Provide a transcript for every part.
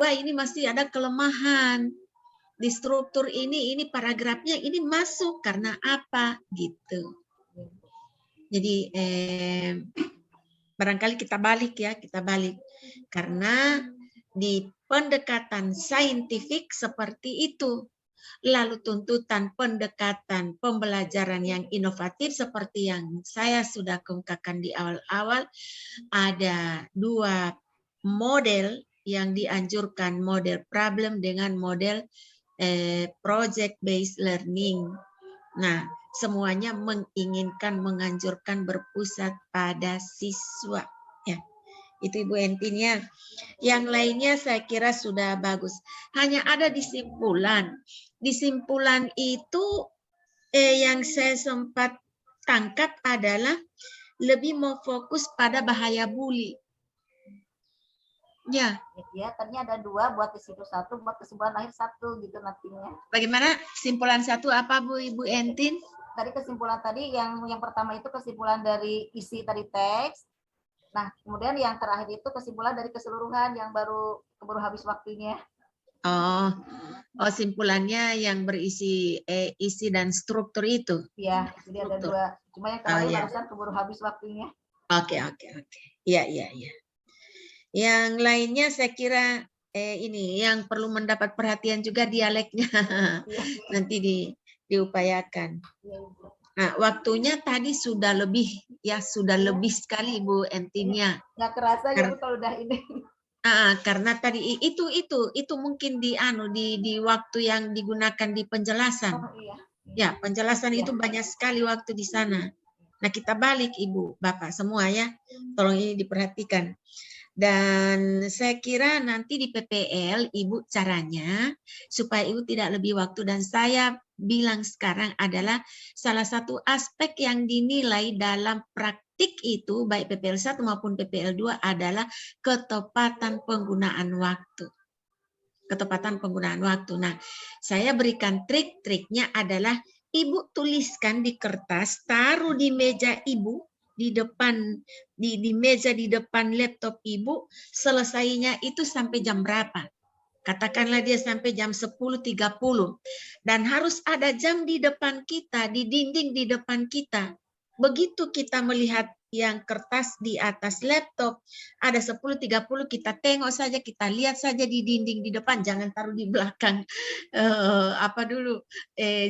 wah ini masih ada kelemahan di struktur ini paragrafnya ini masuk karena apa gitu. Jadi barangkali kita balik ya, karena di pendekatan saintifik seperti itu. Lalu tuntutan pendekatan pembelajaran yang inovatif seperti yang saya sudah kemukakan di awal-awal, ada 2 model yang dianjurkan, model problem dengan model project based learning. Nah, semuanya menganjurkan berpusat pada siswa. Ya, itu Ibu Entin. Yang lainnya saya kira sudah bagus. Hanya ada disimpulan. Disimpulan itu yang saya sempat tangkap adalah lebih mau fokus pada bahaya bully. Ya. Ya, tadinya ada 2, buat di situ 1, buat kesimpulan akhir 1 gitu nantinya. Bagaimana kesimpulan 1 apa Bu Ibu Entin? Tadi kesimpulan tadi yang pertama itu kesimpulan dari isi tadi teks. Nah, kemudian yang terakhir itu kesimpulan dari keseluruhan yang baru keburu habis waktunya. Oh, simpulannya yang berisi isi dan struktur itu. Iya, jadi ada 2. Cuma yang terakhir barusan keburu habis waktunya. Oke. Iya. Yang lainnya saya kira ini yang perlu mendapat perhatian juga dialeknya. Nanti diupayakan. Nah, waktunya tadi sudah lebih lebih sekali Bu Entinnya. Nggak kerasa ya Bu kalau udah ini. Karena tadi itu mungkin di waktu yang digunakan di penjelasan. Oh, iya. Ya, penjelasan itu banyak sekali waktu di sana. Nah, kita balik Ibu, Bapak semua ya. Tolong ini diperhatikan. Dan saya kira nanti di PPL Ibu caranya supaya Ibu tidak lebih waktu, dan saya bilang sekarang adalah salah satu aspek yang dinilai dalam praktik itu baik PPL 1 maupun PPL 2 adalah ketepatan penggunaan waktu. Ketepatan penggunaan waktu. Nah, saya berikan trik-triknya adalah Ibu tuliskan di kertas, taruh di meja Ibu, di depan di meja di depan laptop Ibu, selesainya itu sampai jam berapa? Katakanlah dia sampai jam 10.30 dan harus ada jam di depan kita, di dinding di depan kita. Begitu kita melihat yang kertas di atas laptop ada 10.30, kita tengok saja, kita lihat saja di dinding di depan, jangan taruh di belakang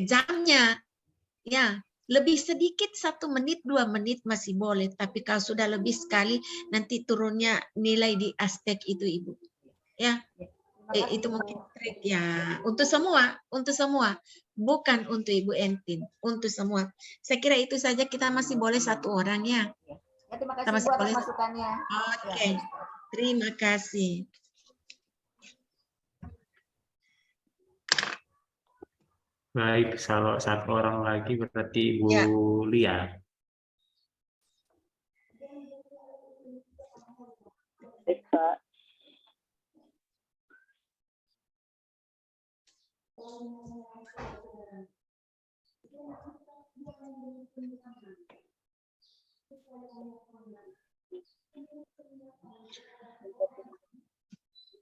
jamnya. Ya, lebih sedikit 1 menit, 2 menit masih boleh, tapi kalau sudah lebih sekali nanti turunnya nilai di aspek itu Ibu. Ya. Itu mungkin trik ya untuk semua, bukan untuk Ibu Entin, untuk semua. Saya kira itu saja, kita masih boleh 1 orang ya. Terima kasih Bu atas masukannya. Oke. Terima kasih. Baik, kalau 1 orang lagi berarti Ibu Lia. Baik, Pak.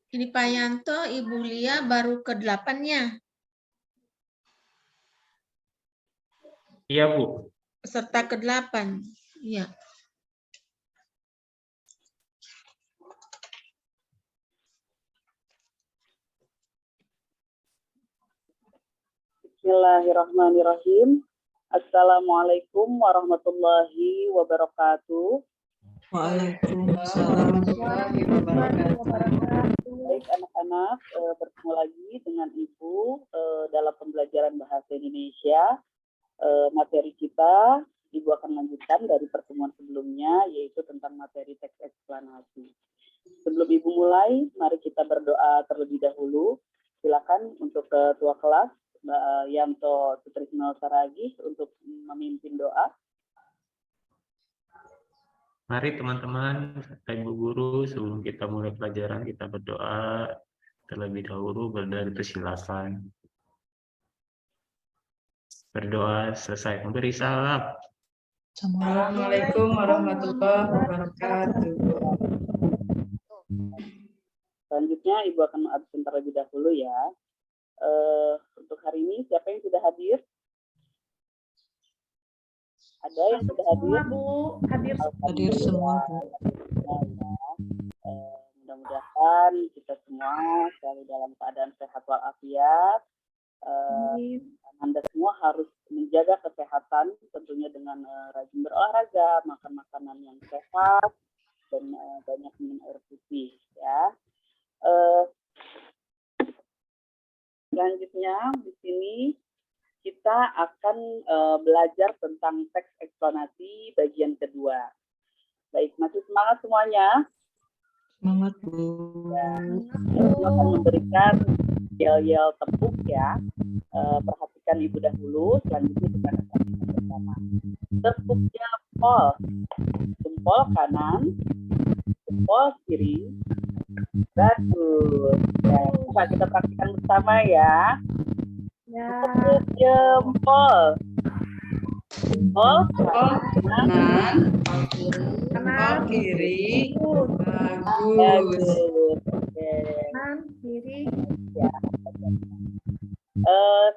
Ini Pak Yanto, Ibu Lia baru ke-8-nya. Iya, Bu. Peserta ke-8. Iya. Bismillahirrahmanirrahim. Assalamualaikum warahmatullahi wabarakatuh. Waalaikumsalam warahmatullahi wabarakatuh. Baik anak-anak, bertemu lagi dengan Ibu dalam pembelajaran bahasa Indonesia. Materi kita, Ibu akan lanjutkan dari pertemuan sebelumnya, yaitu tentang materi teks eksplanasi. Sebelum Ibu mulai, mari kita berdoa terlebih dahulu. Silakan untuk ketua kelas, Mbak Yanto Sutrisno Saragih, untuk memimpin doa. Mari teman-teman, Ibu Guru, sebelum kita mulai pelajaran, kita berdoa terlebih dahulu, dari persilakan. Berdoa selesai, memberi salam. Assalamualaikum warahmatullahi wabarakatuh. Selanjutnya Ibu akan mengabsen terlebih dahulu ya. Untuk hari ini siapa yang sudah hadir? Ada yang Masuk sudah semua, hadir? Bu. Hadir. Hadir semua, Bu. Mudah-mudahan kita semua selalu dalam keadaan sehat walafiat. Amin. Anda semua harus menjaga kesehatan tentunya dengan rajin berolahraga, makan makanan yang sehat, dan banyak minum air putih ya. Selanjutnya di sini kita akan belajar tentang teks eksplanasi bagian kedua. Baik, masih semangat semuanya? Semangat, Bu. Ya, Ibu akan memberikan yel-yel tepuk ya. Perhatikan Ibu dahulu, selanjutnya kita akan praktikkan bersama. Tepuk jempol, jempol kanan, jempol kiri. Bagus. Ya, coba kita praktikkan bersama ya. Ya. Tepuk jempol. Jempol kanan, Kanan, kiri. Bagus. bagus. Oke. kanan, kiri. Ya.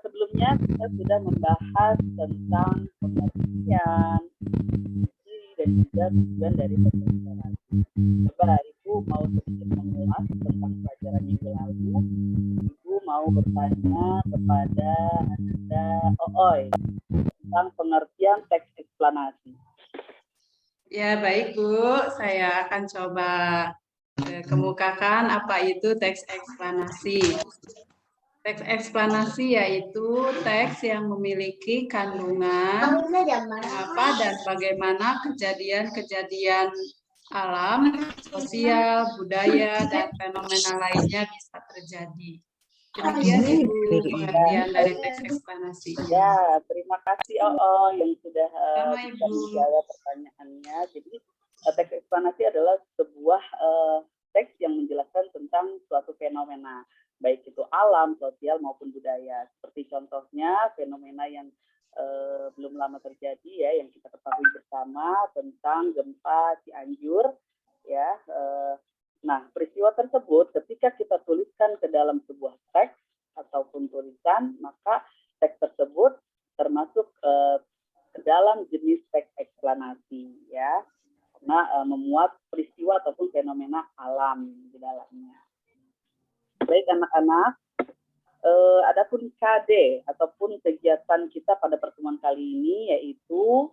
Sebelumnya kita sudah membahas tentang pengertian dan juga tujuan dari teks eksplanasi. Coba Ibu mau sedikit mengulas tentang pelajaran minggu lalu. Ibu mau bertanya kepada Anda Ooy tentang pengertian teks eksplanasi. Ya, baik, Bu. Saya akan coba kemukakan apa itu teks eksplanasi. Teks eksplanasi yaitu teks yang memiliki kandungan apa dan bagaimana kejadian-kejadian alam, sosial, budaya, dan fenomena lainnya bisa terjadi. Demikian Ibu pengertian dari teks eksplanasi. Ya, terima kasih yang sudah Sama, bisa Ibu. menjawab pertanyaannya. Jadi teks eksplanasi adalah sebuah teks yang menjelaskan tentang suatu fenomena, baik itu alam, sosial maupun budaya. Seperti contohnya fenomena yang belum lama terjadi ya, yang kita ketahui bersama tentang gempa Cianjur ya. Nah, peristiwa tersebut ketika kita tuliskan ke dalam sebuah teks ataupun tulisan, maka teks tersebut termasuk ke dalam jenis teks eksplanasi ya, karena memuat peristiwa ataupun fenomena alam di dalamnya. Baik anak-anak, adapun KD ataupun kegiatan kita pada pertemuan kali ini yaitu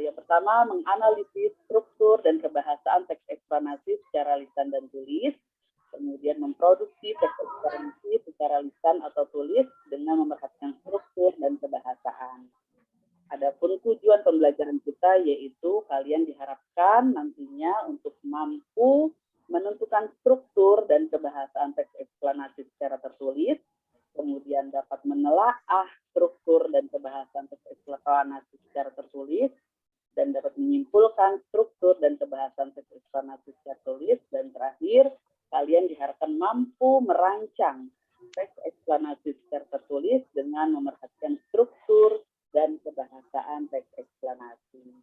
yang pertama menganalisis struktur dan kebahasaan teks eksplanasi secara lisan dan tulis, kemudian memproduksi teks eksplanasi secara lisan atau tulis dengan memerhatikan struktur dan kebahasaan. Adapun tujuan pembelajaran kita yaitu kalian diharapkan nantinya untuk mampu menentukan struktur dan kebahasaan teks eksplanasi secara tertulis, kemudian dapat menelaah struktur dan kebahasaan teks eksplanasi secara tertulis, dan dapat menyimpulkan struktur dan kebahasaan teks eksplanasi secara tulis, dan terakhir kalian diharapkan mampu merancang teks eksplanasi secara tertulis dengan memerhatikan struktur dan kebahasaan teks eksplanasi.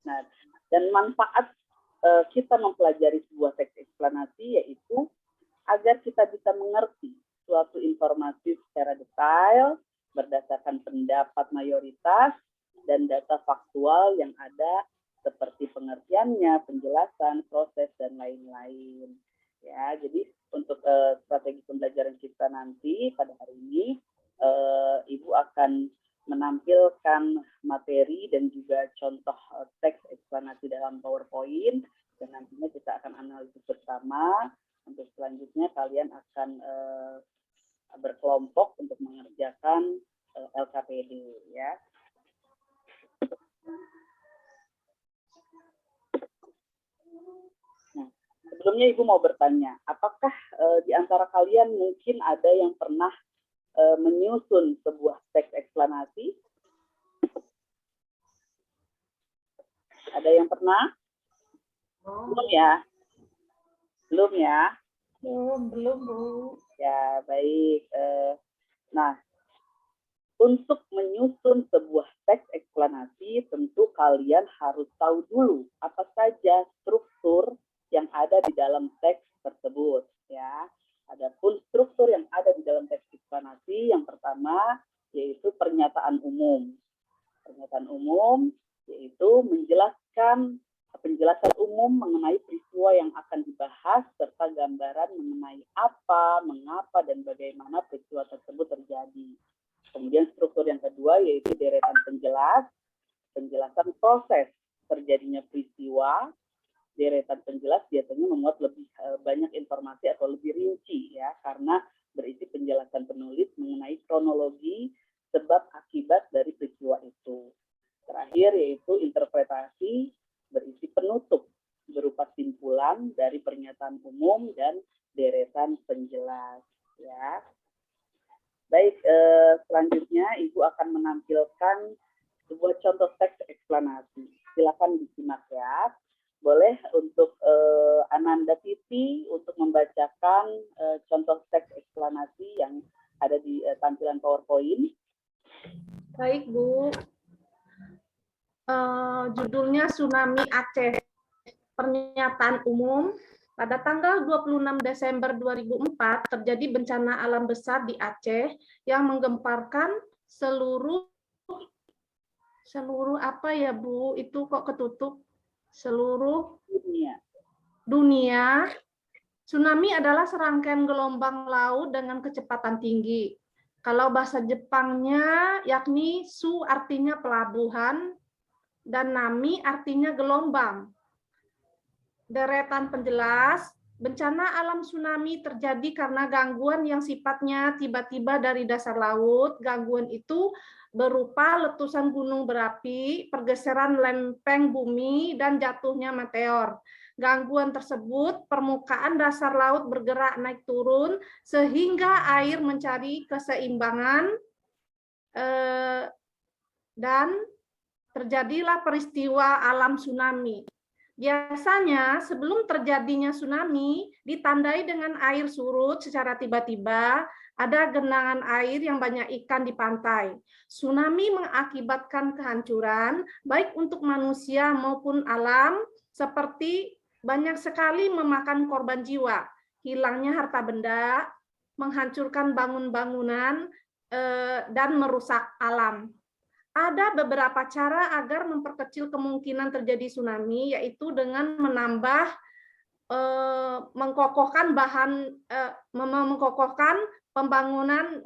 Nah, dan manfaat kita mempelajari sebuah teks eksplanasi yaitu agar kita bisa mengerti suatu informasi secara detail berdasarkan pendapat mayoritas dan data faktual yang ada seperti pengertiannya, penjelasan, proses, dan lain-lain. Ya, jadi untuk strategi pembelajaran kita nanti pada hari ini, Ibu akan menampilkan materi dan juga contoh teks eksplanasi dalam PowerPoint, dan nantinya kita akan analisis bersama. Untuk selanjutnya kalian akan berkelompok untuk mengerjakan LKPD ya. Nah, sebelumnya Ibu mau bertanya, apakah di antara kalian mungkin ada yang pernah menyusun sebuah teks eksplanasi? Ada yang pernah? Belum ya? Belum ya? Belum, Bu. Ya, baik. Nah, untuk menyusun sebuah teks eksplanasi, tentu kalian harus tahu dulu apa saja struktur yang ada di dalam teks tersebut. ya. Adapun struktur yang ada di dalam teks eksplanasi yang pertama yaitu pernyataan umum. Pernyataan umum yaitu menjelaskan penjelasan umum mengenai peristiwa yang akan dibahas serta gambaran mengenai apa, mengapa, dan bagaimana peristiwa tersebut terjadi. Kemudian struktur yang kedua yaitu deretan penjelas, penjelasan proses terjadinya peristiwa. Deretan penjelas biasanya memuat lebih banyak informasi atau lebih rinci ya, karena berisi penjelasan penulis mengenai kronologi sebab akibat dari peristiwa itu. Terakhir yaitu interpretasi berisi penutup berupa simpulan dari pernyataan umum dan deretan penjelas ya. Baik, selanjutnya Ibu akan menampilkan sebuah contoh teks eksplanasi. Silakan disimak ya. Boleh untuk Ananda Titi untuk membacakan contoh teks eksplanasi yang ada di tampilan PowerPoint. Baik, Bu. Judulnya Tsunami Aceh. Pernyataan umum. Pada tanggal 26 Desember 2004 terjadi bencana alam besar di Aceh yang menggemparkan seluruh apa ya, Bu? Itu kok ketutup? Seluruh dunia. Tsunami adalah serangkaian gelombang laut dengan kecepatan tinggi. Kalau bahasa Jepangnya yakni su artinya pelabuhan dan nami artinya gelombang. Deretan penjelas, bencana alam tsunami terjadi karena gangguan yang sifatnya tiba-tiba dari dasar laut. Gangguan itu berupa letusan gunung berapi, pergeseran lempeng bumi, dan jatuhnya meteor. Gangguan tersebut, permukaan dasar laut bergerak naik turun, sehingga air mencari keseimbangan, dan terjadilah peristiwa alam tsunami. Biasanya sebelum terjadinya tsunami ditandai dengan air surut secara tiba-tiba, ada genangan air yang banyak ikan di pantai. Tsunami mengakibatkan kehancuran baik untuk manusia maupun alam, seperti banyak sekali memakan korban jiwa, hilangnya harta benda, menghancurkan bangunan-bangunan, dan merusak alam. Ada beberapa cara agar memperkecil kemungkinan terjadi tsunami, yaitu dengan menambah, mengkokohkan pembangunan,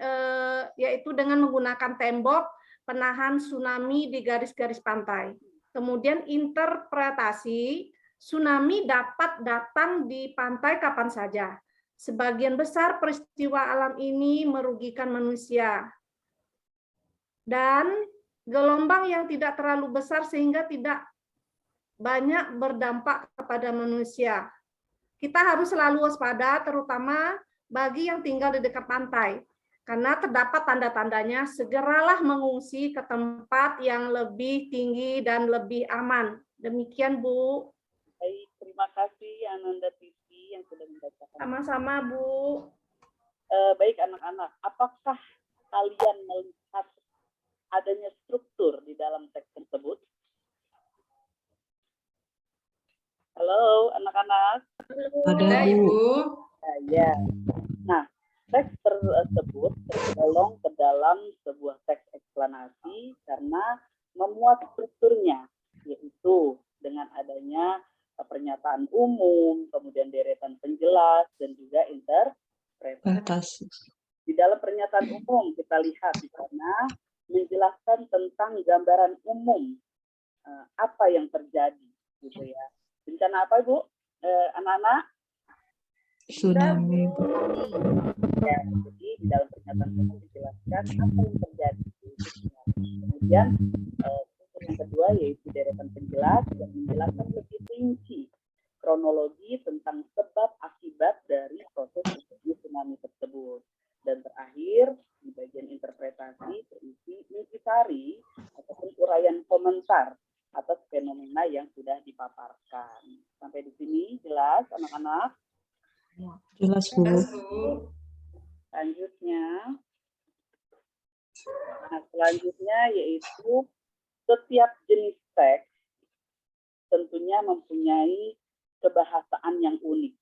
yaitu dengan menggunakan tembok penahan tsunami di garis-garis pantai. Kemudian interpretasi, tsunami dapat datang di pantai kapan saja. Sebagian besar peristiwa alam ini merugikan manusia. Dan gelombang yang tidak terlalu besar sehingga tidak banyak berdampak kepada manusia. Kita harus selalu waspada, terutama bagi yang tinggal di dekat pantai. Karena terdapat tanda-tandanya, segeralah mengungsi ke tempat yang lebih tinggi dan lebih aman. Demikian, Bu. Baik, terima kasih Ananda Titi yang sudah membacakan. Sama-sama, Bu. Baik anak-anak, apakah kalian melihat adanya struktur di dalam teks tersebut? Halo, anak-anak. Ada, Ibu. Ya. Nah, teks tersebut tergolong ke dalam sebuah teks eksplanasi karena memuat strukturnya, yaitu dengan adanya pernyataan umum, kemudian deretan penjelas, dan juga interpretasi. Di dalam pernyataan umum kita lihat di sana menjelaskan tentang gambaran umum apa yang terjadi, gitu ya. Bencana apa, Bu? Anak-anak? Tsunami. Ya, jadi di dalam pernyataan umum dijelaskan apa yang terjadi. Kemudian yang kedua yaitu deretan penjelas yang menjelaskan lebih rinci kronologi tentang sebab akibat dari proses tsunami tersebut. Dan terakhir di bagian interpretasi terisi intisari ataupun uraian komentar atas fenomena yang sudah dipaparkan. Sampai di sini jelas anak-anak? Jelas, Bu. Selanjutnya, selanjutnya yaitu setiap jenis teks tentunya mempunyai kebahasaan yang unik.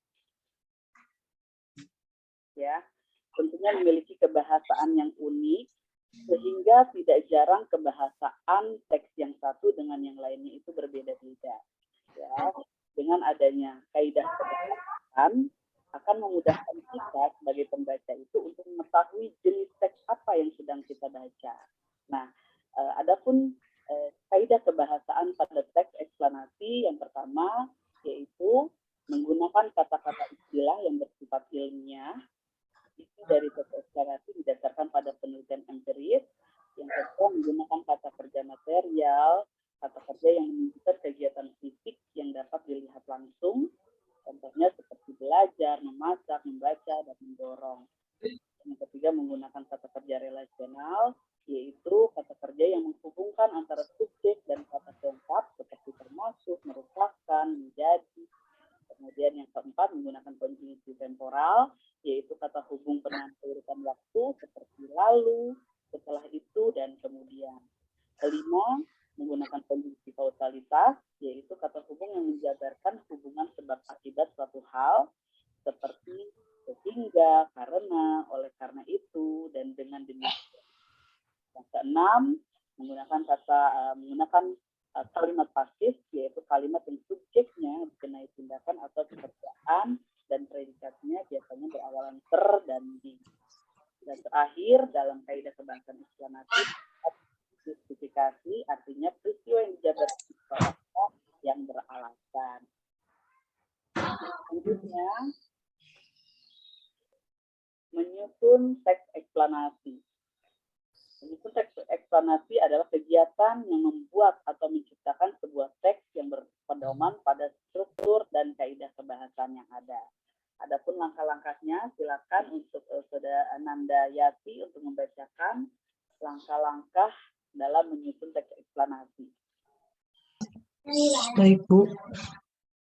ya, tentunya memiliki kebahasaan yang unik, sehingga tidak jarang kebahasaan teks yang satu dengan yang lainnya itu berbeda-beda. Ya, dengan adanya kaidah kebahasaan akan memudahkan kita sebagai pembaca itu untuk mengetahui jenis teks apa yang sedang kita baca. Nah, adapun kaidah kebahasaan pada teks eksplanasi yang pertama yaitu menggunakan kata-kata istilah yang bersifat ilmiah. Isi dari teks eksplanasi didasarkan pada penelitian empiris. Yang kedua, menggunakan kata kerja material, kata kerja yang menunjukkan kegiatan fisik yang dapat dilihat langsung. Contohnya seperti belajar, memasak, membaca, dan mendorong. Yang ketiga, menggunakan kata kerja relasional, yaitu kata kerja yang menghubungkan antara subjek dan kata pelengkap seperti termasuk, merupakan, menjadi. Kemudian yang keempat, menggunakan konjungsi temporal, yaitu kata hubung penanturutan waktu seperti lalu, setelah itu, dan kemudian. Kelima, menggunakan konjungsi kausalitas, yaitu kata hubung yang menjabarkan hubungan sebab akibat suatu hal, seperti sehingga, karena, oleh karena itu, dan dengan demikian. Yang keenam, menggunakan kalimat pasif, yaitu kalimat yang subjeknya dikenai tindakan atau pekerjaan dan predikatnya biasanya berawalan ter dan di. Dan terakhir, dalam kaidah kebahasaan eksplanasi, justifikasi artinya peristiwa yang dijabarkan yang beralasan. Selanjutnya, menyusun teks eksplanasi. Menyusun teks eksplanasi adalah kegiatan yang membuat atau menciptakan sebuah teks yang berpedoman pada struktur dan kaidah kebahasaan yang ada. Adapun langkah-langkahnya, silakan untuk Saudara Ananda Yati untuk membacakan langkah-langkah dalam menyusun teks eksplanasi. Baik, Bu.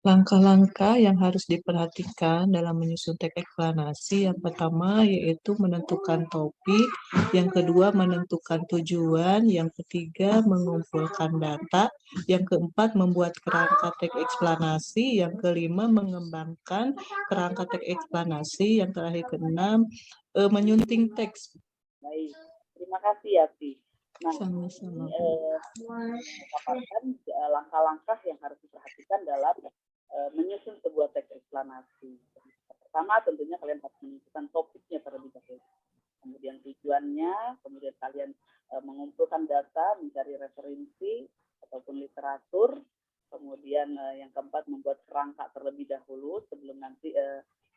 Langkah-langkah yang harus diperhatikan dalam menyusun teks eksplanasi yang pertama yaitu menentukan topik, yang kedua menentukan tujuan, yang ketiga mengumpulkan data, yang keempat membuat kerangka teks eksplanasi, yang kelima mengembangkan kerangka teks eksplanasi, yang terakhir keenam menyunting teks. Baik, terima kasih Yati. Nah, Sama-sama. mendapatkan langkah-langkah yang harus diperhatikan dalam menyusun sebuah teks eksplanasi. Pertama, tentunya kalian harus menentukan topiknya terlebih dahulu. Kemudian tujuannya, kemudian kalian mengumpulkan data, mencari referensi ataupun literatur. Kemudian yang keempat, membuat kerangka terlebih dahulu sebelum nanti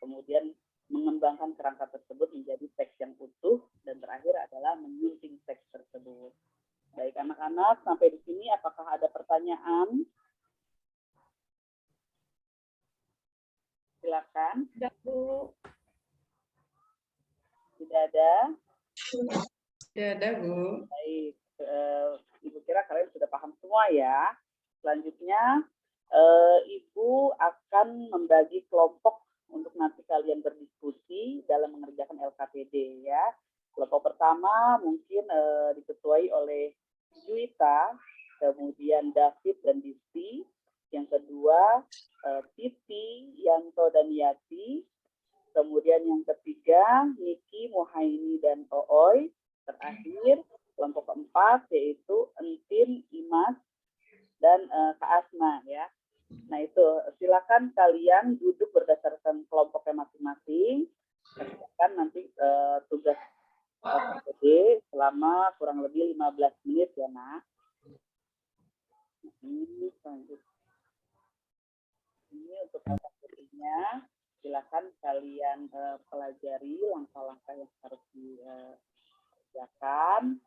kemudian mengembangkan kerangka tersebut menjadi teks yang utuh. Dan terakhir adalah menyunting teks tersebut. Baik anak-anak, sampai di sini apakah ada pertanyaan? Silakan. Tidak, Bu. Tidak ada? Tidak ada, Bu. Baik, Ibu kira kalian sudah paham semua ya. Selanjutnya, Ibu akan membagi kelompok untuk nanti kalian berdiskusi dalam mengerjakan LKPD ya. Kelompok pertama mungkin diketuai oleh Juwita, kemudian David dan Disti. Yang kedua, Titi, Yanto, dan Yati. Kemudian yang ketiga, Niki, Muhaini, dan Ooy. Terakhir, kelompok keempat yaitu Entin, Imas, dan Kak Asma ya. Nah itu, silakan kalian duduk berdasarkan kelompoknya masing-masing. Kerjakan nanti tugas LKPD selama kurang lebih 15 menit ya, Nak. Ini selanjutnya. Ini untuk LKPD-nya, silakan kalian pelajari langkah-langkah yang harus dikerjakan.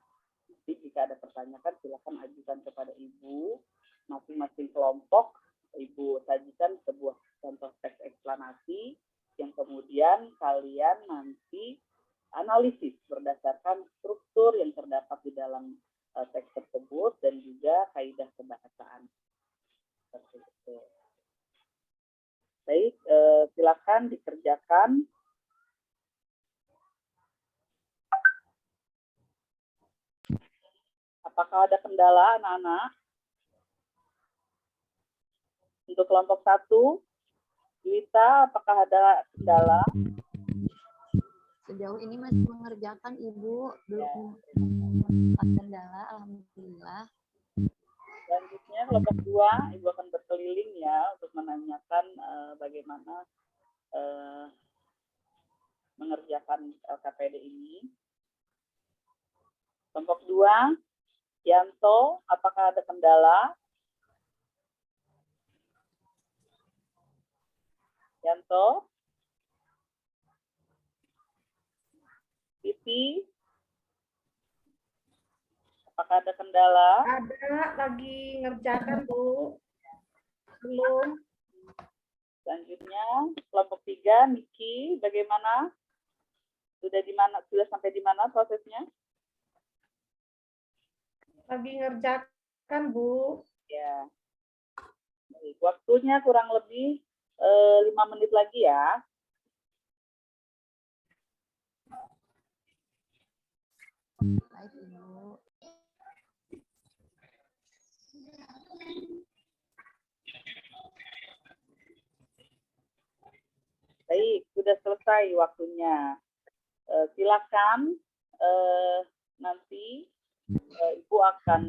Jadi jika ada pertanyaan, silakan ajukan kepada Ibu. Masing-masing kelompok, Ibu sajikan sebuah contoh teks eksplanasi yang kemudian kalian nanti analisis berdasarkan struktur yang terdapat di dalam teks tersebut dan juga kaidah kebahasaan. Seperti itu. Baik, silakan dikerjakan. Apakah ada kendala anak-anak? Untuk kelompok 1, Juwita, apakah ada kendala? Sejauh ini masih mengerjakan Ibu, belum menemukan kendala, alhamdulillah. Selanjutnya kelompok 2, Ibu akan berkeliling ya untuk menanyakan bagaimana mengerjakan LKPD ini. Kelompok 2, Yanto, apakah ada kendala? Yanto? Siti? Apakah ada kendala? Ada, lagi ngerjakan, Bu. Belum. Selanjutnya, kelompok 3, Niki, bagaimana? Sudah sampai di mana prosesnya? Lagi ngerjakan, Bu. Ya. Baik, waktunya kurang lebih 5 menit lagi ya. Baik, Ibu. Baik, sudah selesai waktunya. Silakan nanti Ibu akan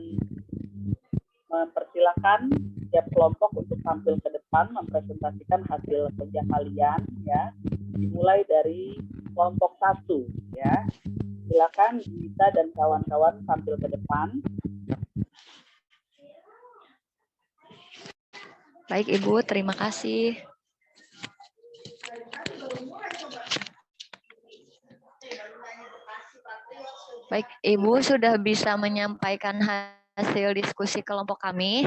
mempersilakan setiap kelompok untuk tampil ke depan mempresentasikan hasil kerja kalian ya. Dimulai dari kelompok 1 ya. Silakan Gita dan kawan-kawan tampil ke depan. Baik, Ibu, terima kasih. Baik, Ibu sudah bisa menyampaikan hasil diskusi kelompok kami.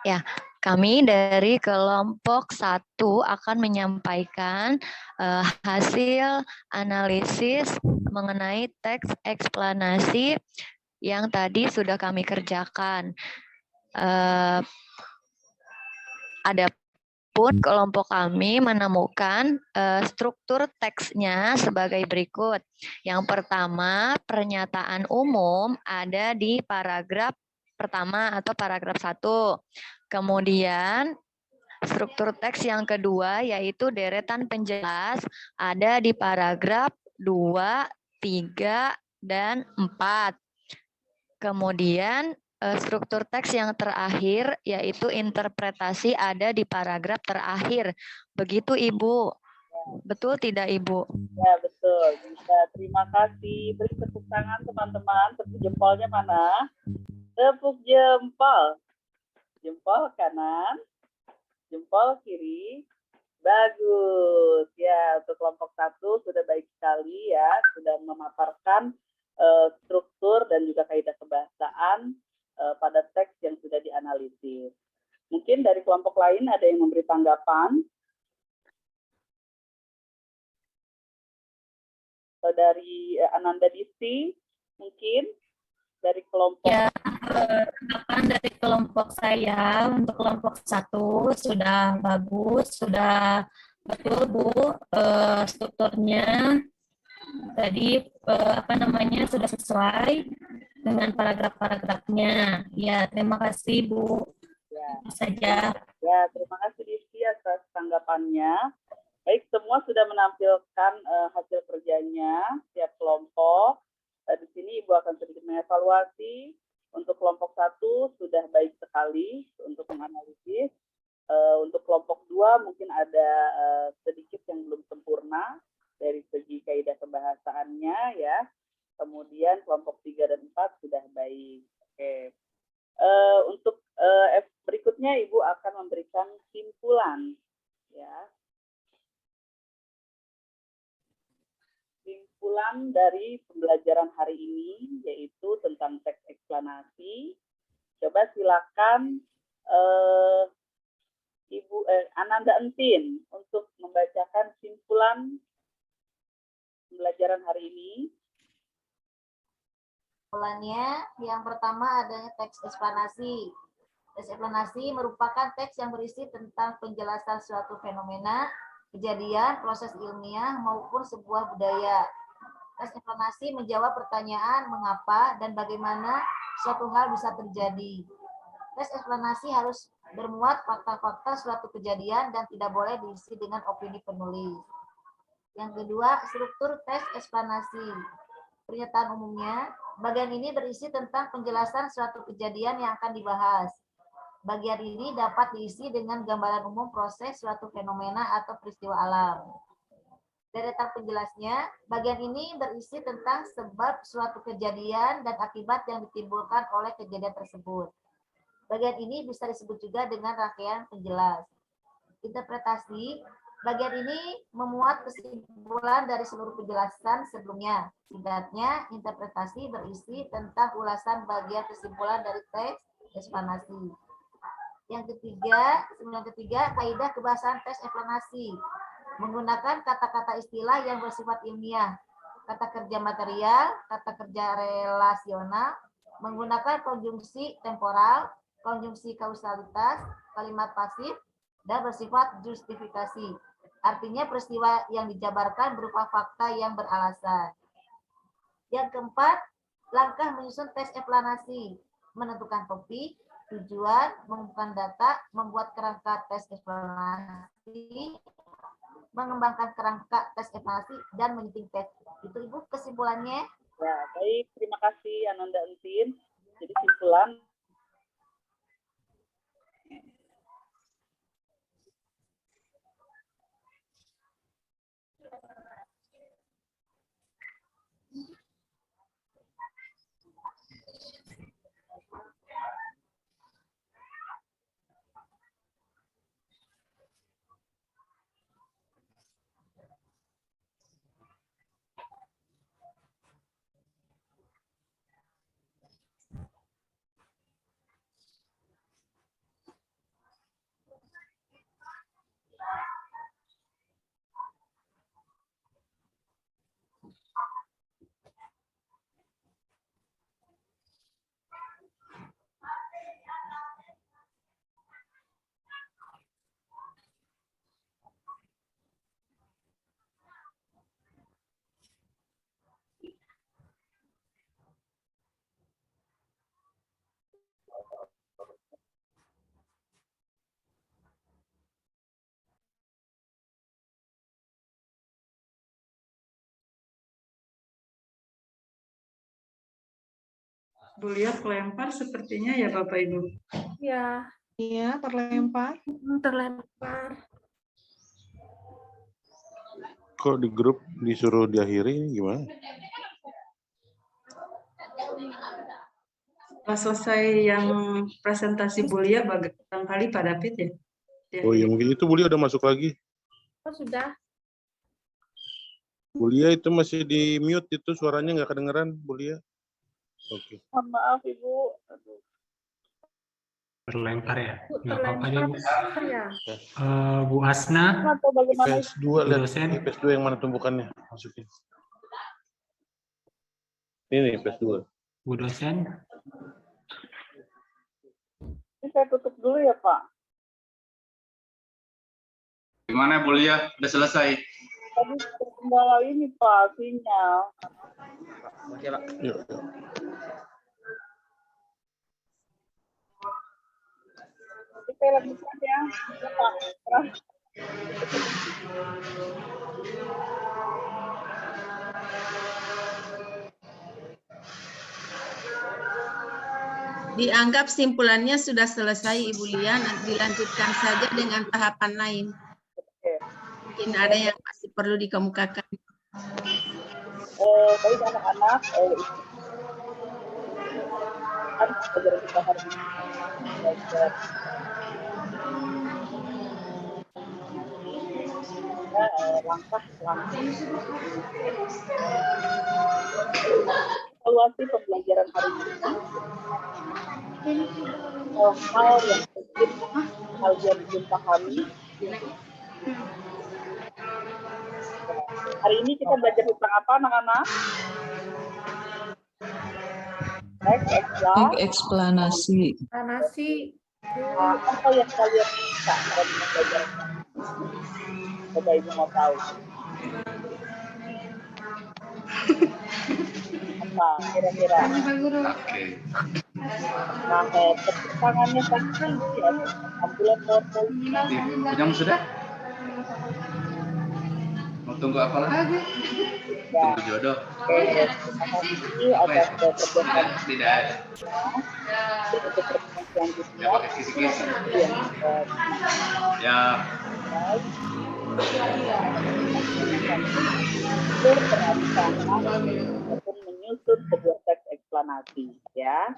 Ya, kami dari kelompok 1 akan menyampaikan hasil analisis mengenai teks eksplanasi yang tadi sudah kami kerjakan. Adapun kelompok kami menemukan struktur teksnya sebagai berikut. Yang pertama, pernyataan umum ada di paragraf pertama atau paragraf 1. Kemudian struktur teks yang kedua yaitu deretan penjelas ada di paragraf 2, 3, dan 4. Kemudian struktur teks yang terakhir yaitu interpretasi ada di paragraf terakhir. Begitu, Ibu. Betul tidak, Ibu? Ya, betul. Bisa. Terima kasih. Beri tepuk tangan teman-teman. Tepuk jempolnya mana? Tepuk jempol. Jempol kanan, jempol kiri. Bagus. Ya, untuk kelompok 1 sudah baik sekali ya. Sudah memaparkan struktur dan juga kaidah kebahasaan pada teks yang sudah dianalisis. Mungkin dari kelompok lain ada yang memberi tanggapan? Dari Ananda Disti, mungkin dari kelompok. Ya, tanggapan dari kelompok saya untuk kelompok 1 sudah bagus, sudah betul Bu, strukturnya tadi sudah sesuai dengan paragraf-paragrafnya. Ya, terima kasih Bu. Ya. Itu saja. Ya, terima kasih Disti atas tanggapannya. Baik, semua sudah menampilkan hasil kerjanya setiap kelompok. Di sini Ibu akan sedikit mengevaluasi. Untuk kelompok 1 sudah baik sekali untuk menganalisis. Untuk kelompok 2 mungkin ada sedikit yang belum sempurna dari segi kaidah kebahasaannya ya. Kemudian kelompok 3 dan 4 sudah baik. Oke. Untuk berikutnya Ibu akan memberikan simpulan ya. Simpulan dari pembelajaran hari ini yaitu tentang teks eksplanasi. Coba silakan Ibu Ananda Entin untuk membacakan simpulan pembelajaran hari ini. Simpulannya yang pertama adanya teks eksplanasi. Teks eksplanasi merupakan teks yang berisi tentang penjelasan suatu fenomena, kejadian, proses ilmiah, maupun sebuah budaya. Teks eksplanasi menjawab pertanyaan mengapa dan bagaimana suatu hal bisa terjadi. Teks eksplanasi harus bermuat fakta-fakta suatu kejadian dan tidak boleh diisi dengan opini penulis. Yang kedua, struktur teks eksplanasi. Pernyataan umumnya, bagian ini berisi tentang penjelasan suatu kejadian yang akan dibahas. Bagian ini dapat diisi dengan gambaran umum proses suatu fenomena atau peristiwa alam. Deretan penjelasnya, bagian ini berisi tentang sebab suatu kejadian dan akibat yang ditimbulkan oleh kejadian tersebut. Bagian ini bisa disebut juga dengan rangkaian penjelas. Interpretasi, bagian ini memuat kesimpulan dari seluruh penjelasan sebelumnya. Singkatnya, interpretasi berisi tentang ulasan bagian kesimpulan dari teks eksplanasi. Yang ketiga, kaidah kebahasaan teks eksplanasi. Menggunakan kata-kata istilah yang bersifat ilmiah, kata kerja material, kata kerja relasional, menggunakan konjungsi temporal, konjungsi kausalitas, kalimat pasif, dan bersifat justifikasi. Artinya peristiwa yang dijabarkan berupa fakta yang beralasan. Yang keempat, langkah menyusun teks eksplanasi, menentukan topik, tujuan, mengumpulkan data, membuat kerangka tes eksplanasi, mengembangkan kerangka tes eksplanasi, dan menyunting tes. Itu Ibu kesimpulannya. Ya, baik. Terima kasih Ananda Entin. Jadi simpulan. Bu Lia kelempar sepertinya ya Bapak Ibu. Ya, Iya, terlempar. terlempar. Kok di grup disuruh diakhiri gimana? Setelah selesai yang presentasi Bu Lia, barangkali Pak David ya. Oh iya, mungkin itu Bu Lia udah masuk lagi. Oh, sudah. Bu Lia itu masih di mute, itu suaranya nggak kedengeran Bu Lia. Oke. Mohon maaf Ibu. Aduh. Terlempar ya? Bu, Nggak apa-apa deh, Bu. Ya. Bu Hasna, Atau bagaimana? IPS 2, lihat IPS 2 yang mana tumpukannya, masukin. Ini IPS 2. Bu dosen, Ini saya tutup dulu ya Pak. Gimana Bu Lia? Udah selesai? Tadi terkendala ini Pak, sinyal. Oke Pak. Yuk. Kita lanjutkan ya. Pak. Dianggap simpulannya sudah selesai Ibu Lia, dilanjutkan saja dengan tahapan lain. Mungkin ada yang masih perlu dikemukakan. Baik anak-anak, pelajaran kita hari ini belajar langkah-langkah evaluasi pembelajaran hari ini. Hal yang mungkin kalian belum pahami. Hari ini kita belajar tentang apa, anak-anak? Teks eksplanasi. Apa yang kalian bisa dalam belajar? Coba Ibu mau tahu. Apa kira-kira? Oke. Nah, tepuk tangannya saja Ibu ya, tampilan PowerPoint-nya. Punya sudah? Mau tunggu apa lagi? Ya, Tunggu jodoh. oke, terima kasih atas kerjasama. Tidak. Mungkin untuk pertemuan selanjutnya, Ya pakai kisi-kisi. yang Ya. ataupun menyusun sebuah teks eksplanasi, ya.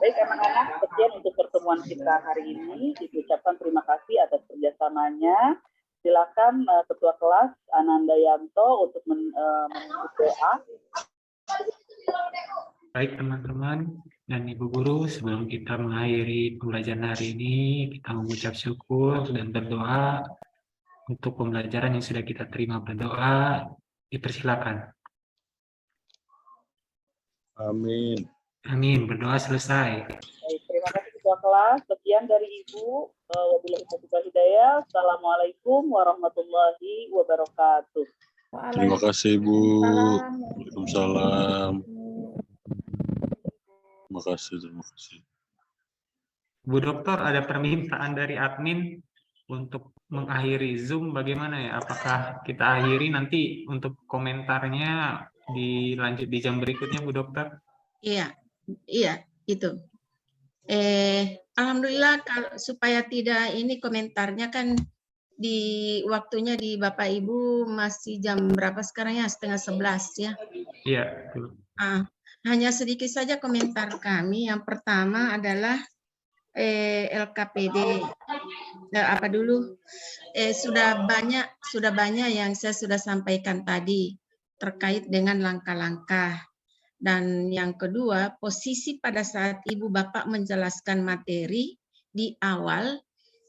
Baik anak-anak, sekian untuk pertemuan kita hari ini. Diucapkan terima kasih atas kerjasamanya. Silakan Ketua Kelas Ananda Yanto untuk menutup doa. Baik teman-teman dan Ibu Guru, sebelum kita mengakhiri pembelajaran hari ini, kita mengucap syukur dan berdoa untuk pembelajaran yang sudah kita terima. Berdoa, dipersilakan. Amin. Amin, berdoa selesai. Baik, terima kasih Ketua Kelas. Sekian dari Ibu. Wabillahi taufiq wal hidayah. Assalamualaikum warahmatullahi wabarakatuh. Terima kasih Ibu. Waalaikumsalam. Terima kasih. Bu Dokter, ada permintaan dari admin untuk mengakhiri Zoom bagaimana ya? Apakah kita akhiri nanti untuk komentarnya dilanjut di jam berikutnya, Bu Dokter? Iya, itu. Alhamdulillah supaya tidak ini komentarnya kan di waktunya di Bapak Ibu masih jam berapa sekarang ya? 10:30 ya. Iya, betul. Hanya sedikit saja komentar kami. Yang pertama adalah LKPD. Apa dulu? Sudah banyak yang saya sudah sampaikan tadi terkait dengan langkah-langkah. Dan yang kedua, posisi pada saat Ibu Bapak menjelaskan materi di awal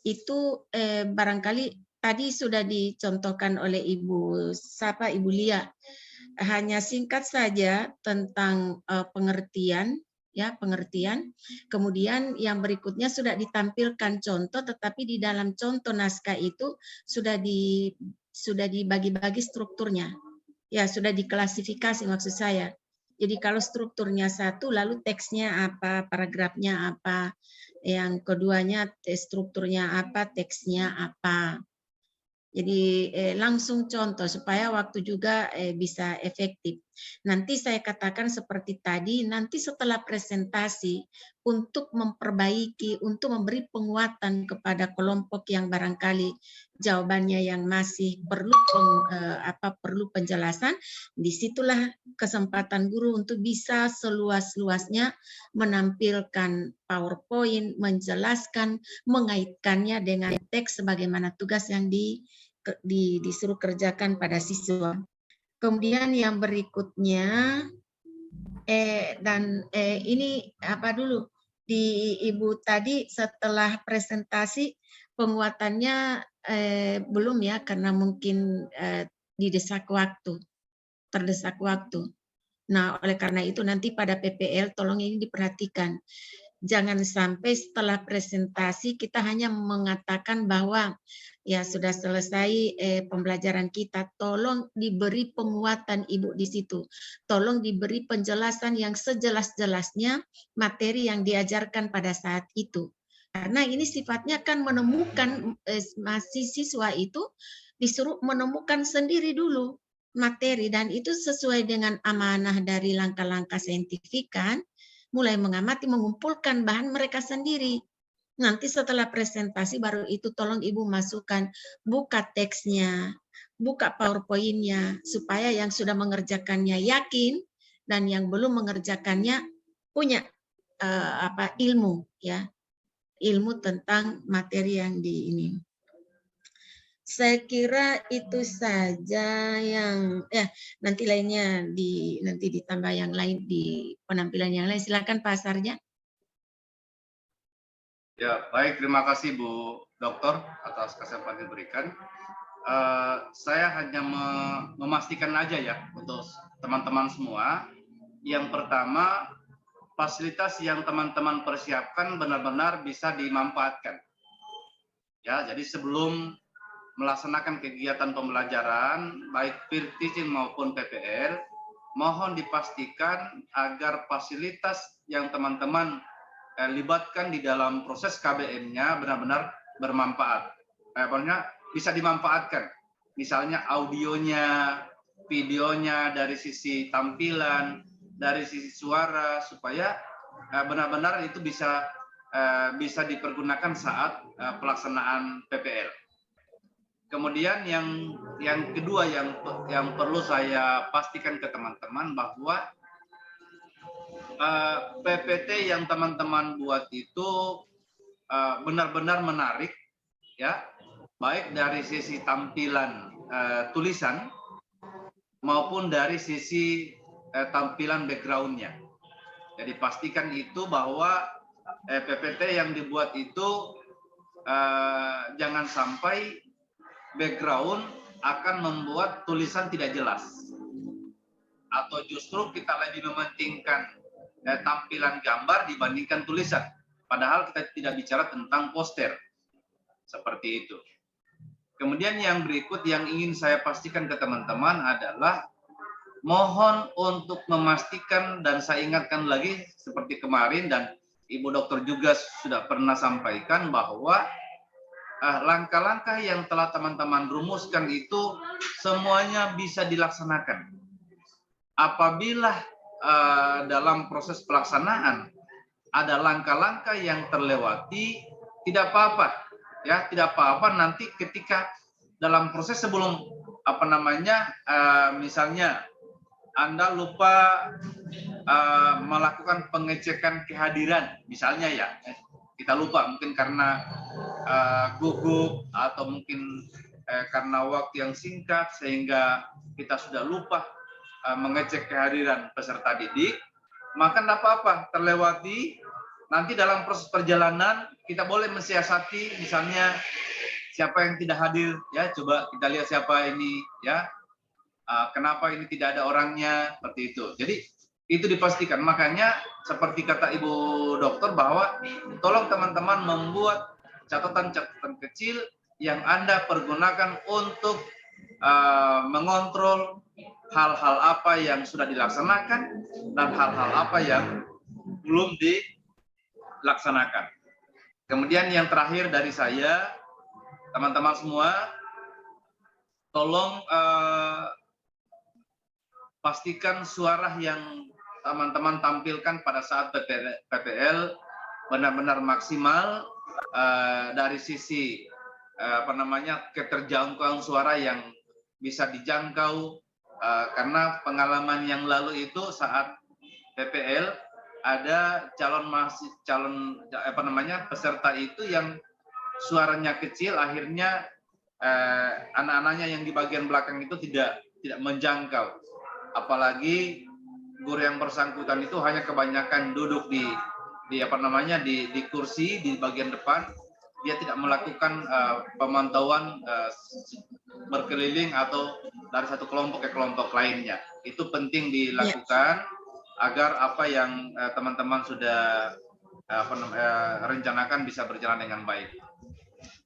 itu barangkali tadi sudah dicontohkan oleh Ibu Lia. Hanya singkat saja tentang pengertian. Kemudian yang berikutnya sudah ditampilkan contoh, tetapi di dalam contoh naskah itu sudah dibagi-bagi strukturnya. Ya, sudah diklasifikasi maksud saya. Jadi kalau strukturnya satu, lalu teksnya apa, paragrafnya apa, yang keduanya strukturnya apa, teksnya apa. Jadi langsung contoh supaya waktu juga bisa efektif. Nanti saya katakan seperti tadi, nanti setelah presentasi untuk memperbaiki, untuk memberi penguatan kepada kelompok yang barangkali jawabannya yang masih perlu penjelasan, disitulah kesempatan guru untuk bisa seluas-luasnya menampilkan PowerPoint, menjelaskan, mengaitkannya dengan teks sebagaimana tugas yang disuruh kerjakan pada siswa. Kemudian yang berikutnya ini apa dulu di Ibu tadi setelah presentasi penguatannya belum ya karena mungkin terdesak waktu. Nah, oleh karena itu nanti pada PPL tolong ini diperhatikan. Jangan sampai setelah presentasi kita hanya mengatakan bahwa ya sudah selesai pembelajaran kita. Tolong diberi penguatan Ibu di situ. Tolong diberi penjelasan yang sejelas-jelasnya materi yang diajarkan pada saat itu. Karena ini sifatnya kan menemukan mahasiswa itu disuruh menemukan sendiri dulu materi dan itu sesuai dengan amanah dari langkah-langkah saintifik kan. Mulai mengamati, mengumpulkan bahan mereka sendiri. Nanti setelah presentasi baru itu tolong Ibu masukkan, buka teksnya, buka PowerPoint-nya, supaya yang sudah mengerjakannya yakin dan yang belum mengerjakannya punya ilmu ya, ilmu tentang materi yang di ini. Saya kira itu saja yang nanti lainnya nanti ditambah yang lain di penampilan yang lain. Silakan Pak Sarja. Ya, baik, terima kasih Bu Dokter atas kesempatan diberikan. Saya hanya memastikan aja ya untuk teman-teman semua. Yang pertama, fasilitas yang teman-teman persiapkan benar-benar bisa dimanfaatkan. Ya, jadi sebelum melaksanakan kegiatan pembelajaran, baik peer teaching maupun PPL, mohon dipastikan agar fasilitas yang teman-teman libatkan di dalam proses KBM-nya benar-benar bermanfaat. Bisa dimanfaatkan. Misalnya audionya, videonya, dari sisi tampilan, dari sisi suara, supaya benar-benar itu bisa dipergunakan saat pelaksanaan PPL. Kemudian yang kedua yang perlu saya pastikan ke teman-teman bahwa PPT yang teman-teman buat itu benar-benar menarik, ya, baik dari sisi tampilan tulisan maupun dari sisi tampilan background-nya. Jadi pastikan itu bahwa PPT yang dibuat itu jangan sampai background akan membuat tulisan tidak jelas, atau justru kita lebih mementingkan tampilan gambar dibandingkan tulisan, padahal kita tidak bicara tentang poster seperti itu. Kemudian yang berikut yang ingin saya pastikan ke teman-teman adalah mohon untuk memastikan, dan saya ingatkan lagi seperti kemarin dan Ibu Dokter juga sudah pernah sampaikan, bahwa langkah-langkah yang telah teman-teman rumuskan itu semuanya bisa dilaksanakan. Apabila dalam proses pelaksanaan ada langkah-langkah yang terlewati, tidak apa-apa, ya, tidak apa-apa nanti ketika dalam proses sebelum misalnya Anda lupa melakukan pengecekan kehadiran, misalnya ya, kita lupa mungkin karena gugup atau mungkin karena waktu yang singkat sehingga kita sudah lupa mengecek kehadiran peserta didik, maka tidak apa-apa terlewati. Nanti dalam proses perjalanan kita boleh mensiasati, misalnya siapa yang tidak hadir, ya, coba kita lihat siapa ini, ya, kenapa ini tidak ada orangnya, seperti itu. Jadi itu dipastikan. Makanya seperti kata Ibu Dokter bahwa tolong teman-teman membuat catatan-catatan kecil yang Anda pergunakan untuk mengontrol hal-hal apa yang sudah dilaksanakan dan hal-hal apa yang belum dilaksanakan. Kemudian yang terakhir dari saya, teman-teman semua, tolong pastikan suara yang teman-teman tampilkan pada saat PPL benar-benar maksimal dari sisi keterjangkauan suara yang bisa dijangkau, karena pengalaman yang lalu itu saat PPL ada peserta itu yang suaranya kecil, akhirnya anak-anaknya yang di bagian belakang itu tidak menjangkau. Apalagi guru yang bersangkutan itu hanya kebanyakan duduk di kursi di bagian depan, dia tidak melakukan pemantauan berkeliling atau dari satu kelompok ke kelompok lainnya. Itu penting dilakukan agar apa yang teman-teman sudah rencanakan bisa berjalan dengan baik.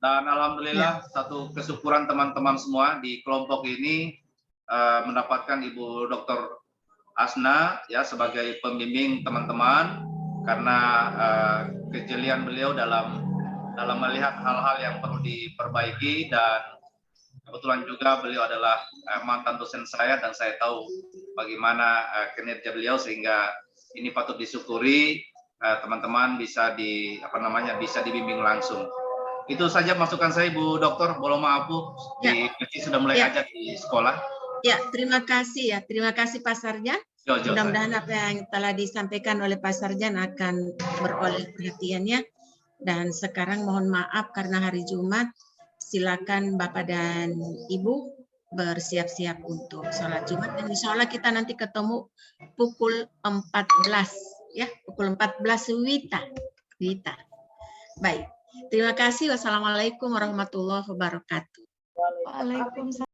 Dan alhamdulillah satu kesyukuran teman-teman semua di kelompok ini mendapatkan Ibu Dr. Asna, ya, sebagai pembimbing teman-teman, karena kejelian beliau dalam melihat hal-hal yang perlu diperbaiki, dan kebetulan juga beliau adalah mantan dosen saya dan saya tahu bagaimana kinerja beliau, sehingga ini patut disyukuri. Teman-teman bisa bisa dibimbing langsung. Itu saja masukan saya, Bu Dokter. Mohon maaf, Bu, sudah mulai ajar di sekolah. Ya, terima kasih ya. Terima kasih Pak Sarjan. Mudah-mudahan apa yang telah disampaikan oleh Pak Sarjan akan beroleh perhatiannya. Dan sekarang mohon maaf karena hari Jumat, silakan Bapak dan Ibu bersiap-siap untuk sholat Jumat. Dan insya Allah kita nanti ketemu pukul 14, ya, pukul 14 Wita. Baik, terima kasih. Wassalamualaikum warahmatullahi wabarakatuh. Waalaikumsalam.